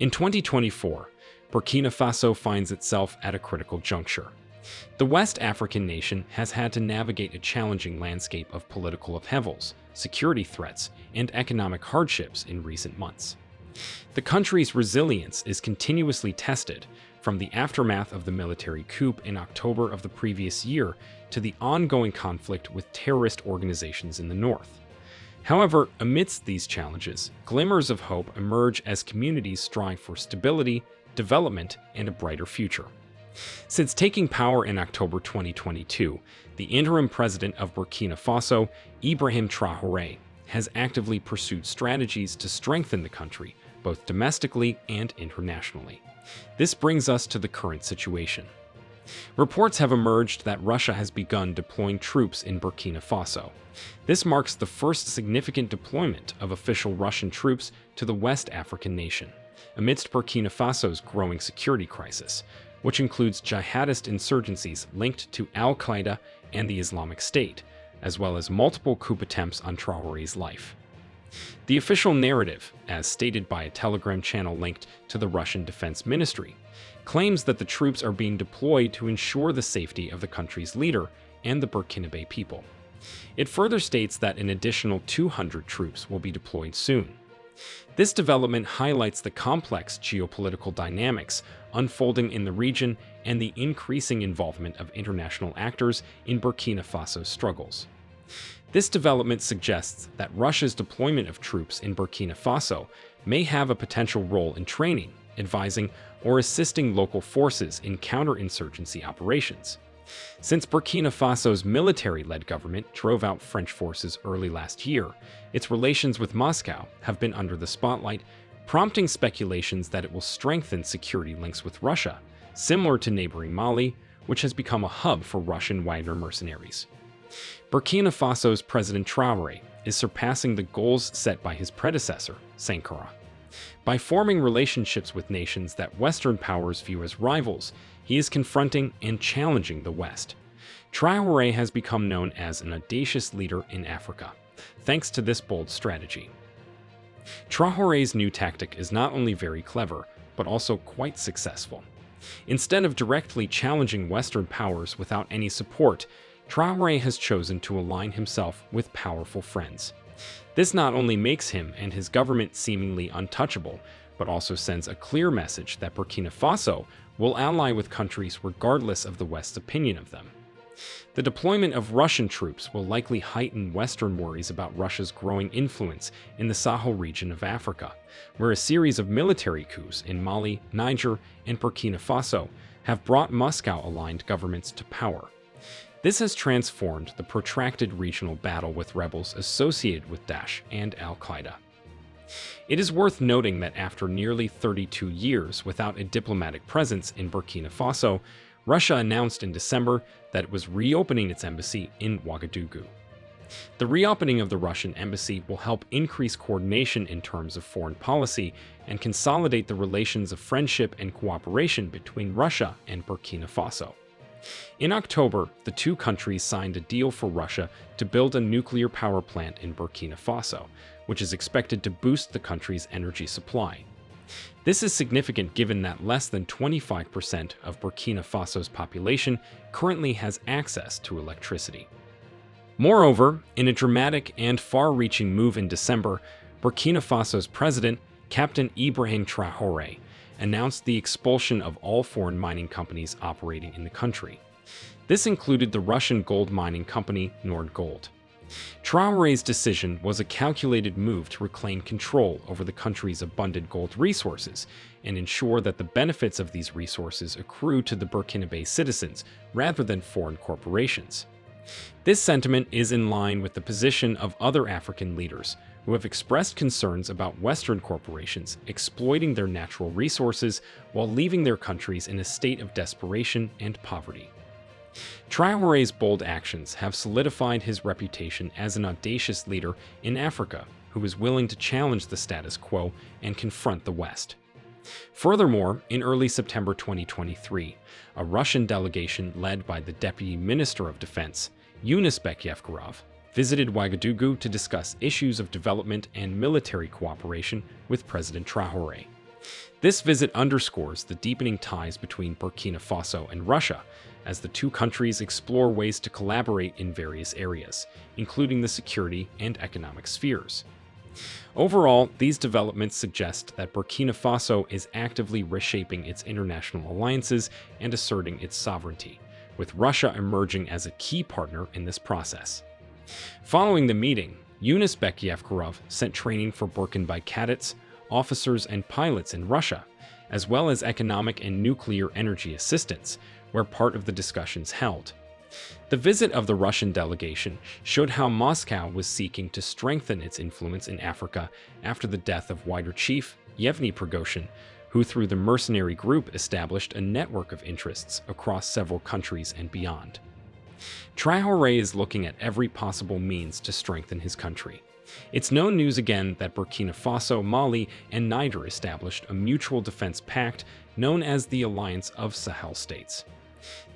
In 2024, Burkina Faso finds itself at a critical juncture. The West African nation has had to navigate a challenging landscape of political upheavals, security threats, and economic hardships in recent months. The country's resilience is continuously tested, from the aftermath of the military coup in October of the previous year to the ongoing conflict with terrorist organizations in the north. However, amidst these challenges, glimmers of hope emerge as communities strive for stability, development, and a brighter future. Since taking power in October 2022, the interim president of Burkina Faso, Ibrahim Traore, has actively pursued strategies to strengthen the country, both domestically and internationally. This brings us to the current situation. Reports have emerged that Russia has begun deploying troops in Burkina Faso. This marks the first significant deployment of official Russian troops to the West African nation, amidst Burkina Faso's growing security crisis, which includes jihadist insurgencies linked to al-Qaeda and the Islamic State, as well as multiple coup attempts on Traore's life. The official narrative, as stated by a Telegram channel linked to the Russian Defense Ministry, claims that the troops are being deployed to ensure the safety of the country's leader and the Burkinabe people. It further states that an additional 200 troops will be deployed soon. This development highlights the complex geopolitical dynamics unfolding in the region and the increasing involvement of international actors in Burkina Faso's struggles. This development suggests that Russia's deployment of troops in Burkina Faso may have a potential role in training, advising, or assisting local forces in counterinsurgency operations. Since Burkina Faso's military-led government drove out French forces early last year, its relations with Moscow have been under the spotlight, prompting speculations that it will strengthen security links with Russia, similar to neighboring Mali, which has become a hub for Russian Wagner mercenaries. Burkina Faso's President Traore is surpassing the goals set by his predecessor, Sankara. By forming relationships with nations that Western powers view as rivals, he is confronting and challenging the West. Traore has become known as an audacious leader in Africa, thanks to this bold strategy. Traore's new tactic is not only very clever, but also quite successful. Instead of directly challenging Western powers without any support, Traore has chosen to align himself with powerful friends. This not only makes him and his government seemingly untouchable, but also sends a clear message that Burkina Faso will ally with countries regardless of the West's opinion of them. The deployment of Russian troops will likely heighten Western worries about Russia's growing influence in the Sahel region of Africa, where a series of military coups in Mali, Niger, and Burkina Faso have brought Moscow-aligned governments to power. This has transformed the protracted regional battle with rebels associated with Daesh and al-Qaeda. It is worth noting that after nearly 32 years without a diplomatic presence in Burkina Faso, Russia announced in December that it was reopening its embassy in Ouagadougou. The reopening of the Russian embassy will help increase coordination in terms of foreign policy and consolidate the relations of friendship and cooperation between Russia and Burkina Faso. In October, the two countries signed a deal for Russia to build a nuclear power plant in Burkina Faso, which is expected to boost the country's energy supply. This is significant given that less than 25% of Burkina Faso's population currently has access to electricity. Moreover, in a dramatic and far-reaching move in December, Burkina Faso's president, Captain Ibrahim Traore, announced the expulsion of all foreign mining companies operating in the country. This included the Russian gold mining company Nord Gold. Traore's decision was a calculated move to reclaim control over the country's abundant gold resources and ensure that the benefits of these resources accrue to the Burkinabe citizens rather than foreign corporations. This sentiment is in line with the position of other African leaders who have expressed concerns about Western corporations exploiting their natural resources while leaving their countries in a state of desperation and poverty. Traore's bold actions have solidified his reputation as an audacious leader in Africa who is willing to challenge the status quo and confront the West. Furthermore, in early September 2023, a Russian delegation led by the Deputy Minister of Defense, Yunusbek Yevgorov, visited Ouagadougou to discuss issues of development and military cooperation with President Traore. This visit underscores the deepening ties between Burkina Faso and Russia, as the two countries explore ways to collaborate in various areas, including the security and economic spheres. Overall, these developments suggest that Burkina Faso is actively reshaping its international alliances and asserting its sovereignty, with Russia emerging as a key partner in this process. Following the meeting, Yunus Bekiyevkarov sent training for Burkina cadets, officers, and pilots in Russia, as well as economic and nuclear energy assistance, where part of the discussions held. The visit of the Russian delegation showed how Moscow was seeking to strengthen its influence in Africa after the death of wider chief Yevgeny Prigozhin, who through the mercenary group established a network of interests across several countries and beyond. Traore is looking at every possible means to strengthen his country. It's no news again that Burkina Faso, Mali, and Niger established a mutual defense pact known as the Alliance of Sahel States.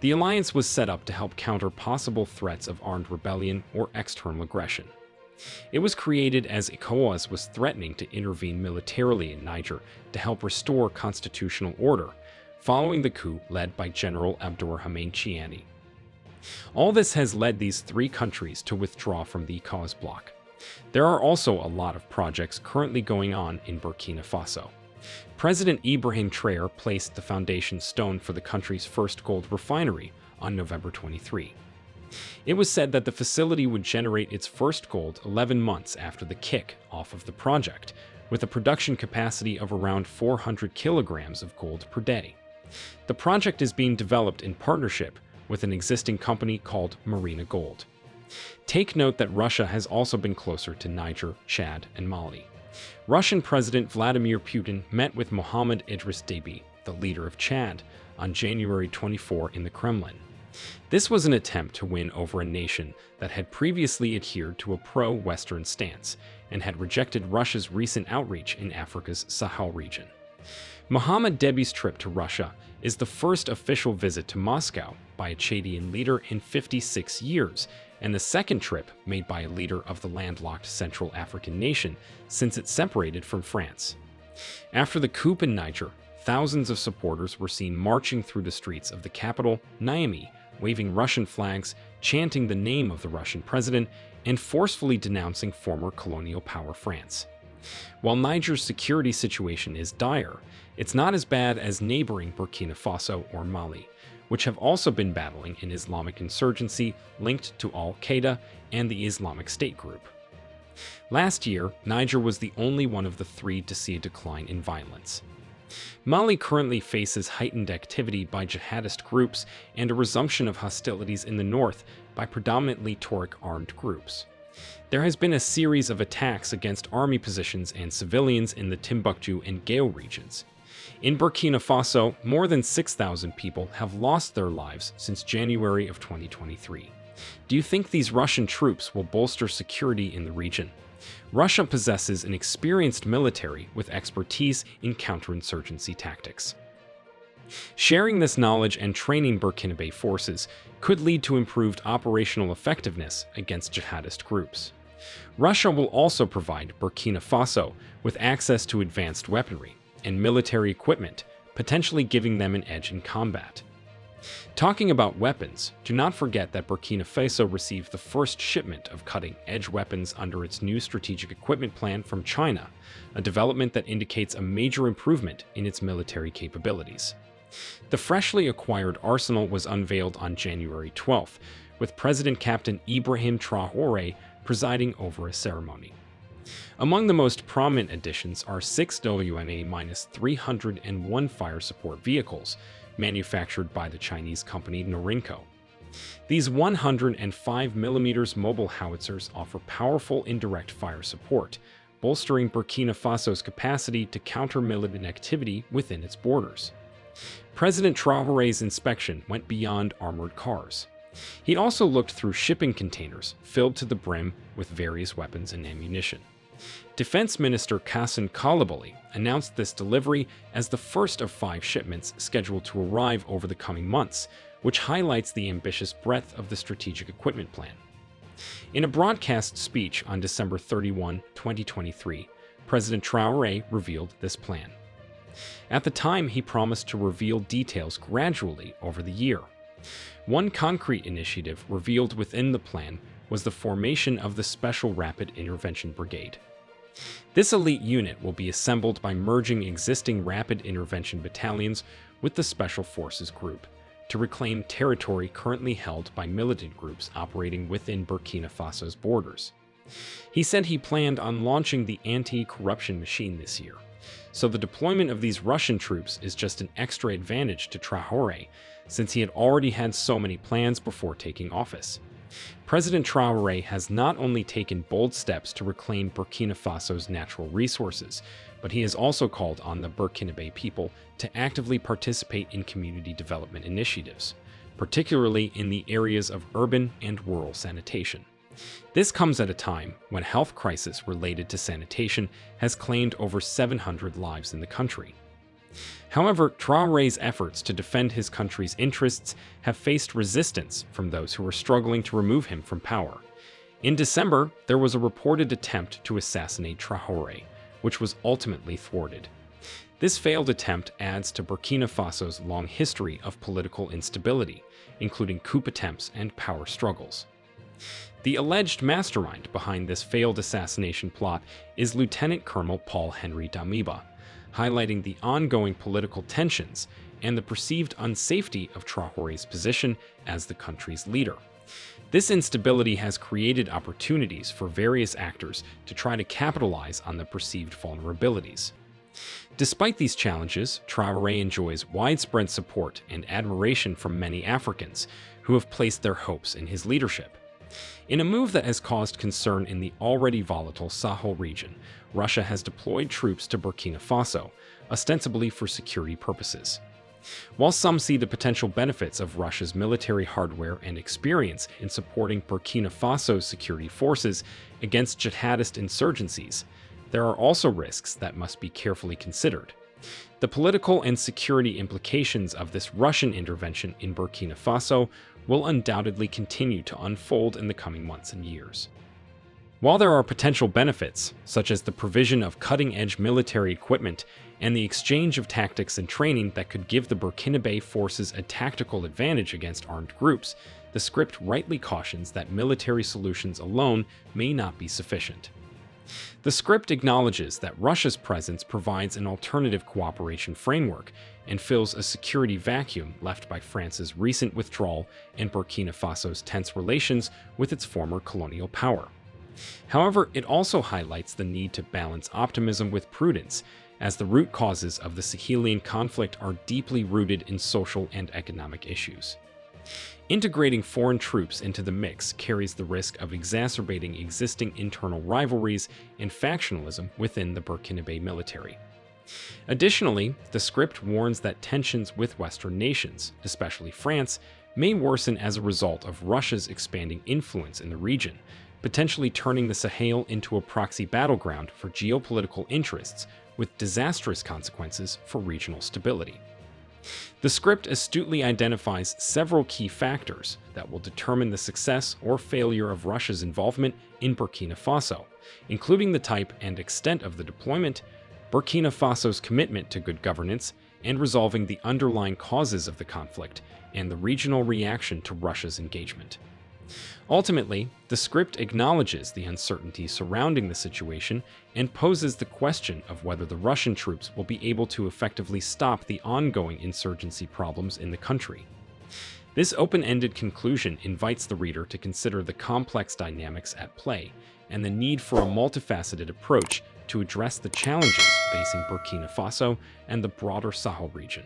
The alliance was set up to help counter possible threats of armed rebellion or external aggression. It was created as ECOWAS was threatening to intervene militarily in Niger to help restore constitutional order, following the coup led by General Abdourahmane Chiani. All this has led these three countries to withdraw from the ECOWAS bloc. There are also a lot of projects currently going on in Burkina Faso. President Ibrahim Traore placed the foundation stone for the country's first gold refinery on November 23. It was said that the facility would generate its first gold 11 months after the kick-off of the project, with a production capacity of around 400 kilograms of gold per day. The project is being developed in partnership with an existing company called Marina Gold. Take note that Russia has also been closer to Niger, Chad, and Mali. Russian President Vladimir Putin met with Mohamed Idris Deby, the leader of Chad, on January 24 in the Kremlin. This was an attempt to win over a nation that had previously adhered to a pro-Western stance and had rejected Russia's recent outreach in Africa's Sahel region. Mohamed Deby's trip to Russia is the first official visit to Moscow by a Chadian leader in 56 years, and the second trip made by a leader of the landlocked Central African nation since it separated from France. After the coup in Niger, thousands of supporters were seen marching through the streets of the capital, Niamey, waving Russian flags, chanting the name of the Russian president, and forcefully denouncing former colonial power France. While Niger's security situation is dire, it's not as bad as neighboring Burkina Faso or Mali, which have also been battling an Islamic insurgency linked to Al-Qaeda and the Islamic State group. Last year, Niger was the only one of the three to see a decline in violence. Mali currently faces heightened activity by jihadist groups and a resumption of hostilities in the north by predominantly Tuareg armed groups. There has been a series of attacks against army positions and civilians in the Timbuktu and Gao regions. In Burkina Faso, more than 6,000 people have lost their lives since January of 2023. Do you think these Russian troops will bolster security in the region? Russia possesses an experienced military with expertise in counterinsurgency tactics. Sharing this knowledge and training Burkinabe forces could lead to improved operational effectiveness against jihadist groups. Russia will also provide Burkina Faso with access to advanced weaponry and military equipment, potentially giving them an edge in combat. Talking about weapons, do not forget that Burkina Faso received the first shipment of cutting-edge weapons under its new strategic equipment plan from China, a development that indicates a major improvement in its military capabilities. The freshly acquired arsenal was unveiled on January 12th, with President Captain Ibrahim Traore presiding over a ceremony. Among the most prominent additions are 6 WMA-301 fire support vehicles, manufactured by the Chinese company Norinco. These 105mm mobile howitzers offer powerful indirect fire support, bolstering Burkina Faso's capacity to counter militant activity within its borders. President Traore's inspection went beyond armored cars. He also looked through shipping containers filled to the brim with various weapons and ammunition. Defense Minister Kassan Koulibaly announced this delivery as the first of 5 shipments scheduled to arrive over the coming months, which highlights the ambitious breadth of the strategic equipment plan. In a broadcast speech on December 31, 2023, President Traore revealed this plan. At the time, he promised to reveal details gradually over the year. One concrete initiative revealed within the plan was the formation of the Special Rapid Intervention Brigade. This elite unit will be assembled by merging existing rapid intervention battalions with the Special Forces Group to reclaim territory currently held by militant groups operating within Burkina Faso's borders. He said he planned on launching the anti-corruption machine this year, so the deployment of these Russian troops is just an extra advantage to Traore, since he had already had so many plans before taking office. President Traore has not only taken bold steps to reclaim Burkina Faso's natural resources, but he has also called on the Burkinabe people to actively participate in community development initiatives, particularly in the areas of urban and rural sanitation. This comes at a time when health crisis related to sanitation has claimed over 700 lives in the country. However, Traore's efforts to defend his country's interests have faced resistance from those who are struggling to remove him from power. In December, there was a reported attempt to assassinate Traore, which was ultimately thwarted. This failed attempt adds to Burkina Faso's long history of political instability, including coup attempts and power struggles. The alleged mastermind behind this failed assassination plot is Lieutenant Colonel Paul-Henri Damiba, highlighting the ongoing political tensions and the perceived unsafety of Traore's position as the country's leader. This instability has created opportunities for various actors to try to capitalize on the perceived vulnerabilities. Despite these challenges, Traore enjoys widespread support and admiration from many Africans who have placed their hopes in his leadership. In a move that has caused concern in the already volatile Sahel region, Russia has deployed troops to Burkina Faso, ostensibly for security purposes. While some see the potential benefits of Russia's military hardware and experience in supporting Burkina Faso's security forces against jihadist insurgencies, there are also risks that must be carefully considered. The political and security implications of this Russian intervention in Burkina Faso will undoubtedly continue to unfold in the coming months and years. While there are potential benefits, such as the provision of cutting-edge military equipment and the exchange of tactics and training that could give the Burkinabe forces a tactical advantage against armed groups, the script rightly cautions that military solutions alone may not be sufficient. The script acknowledges that Russia's presence provides an alternative cooperation framework and fills a security vacuum left by France's recent withdrawal and Burkina Faso's tense relations with its former colonial power. However, it also highlights the need to balance optimism with prudence, as the root causes of the Sahelian conflict are deeply rooted in social and economic issues. Integrating foreign troops into the mix carries the risk of exacerbating existing internal rivalries and factionalism within the Burkinabe military. Additionally, the script warns that tensions with Western nations, especially France, may worsen as a result of Russia's expanding influence in the region, potentially turning the Sahel into a proxy battleground for geopolitical interests with disastrous consequences for regional stability. The script astutely identifies several key factors that will determine the success or failure of Russia's involvement in Burkina Faso, including the type and extent of the deployment, Burkina Faso's commitment to good governance, and resolving the underlying causes of the conflict and the regional reaction to Russia's engagement. Ultimately, the script acknowledges the uncertainty surrounding the situation and poses the question of whether the Russian troops will be able to effectively stop the ongoing insurgency problems in the country. This open-ended conclusion invites the reader to consider the complex dynamics at play and the need for a multifaceted approach to address the challenges facing Burkina Faso and the broader Sahel region.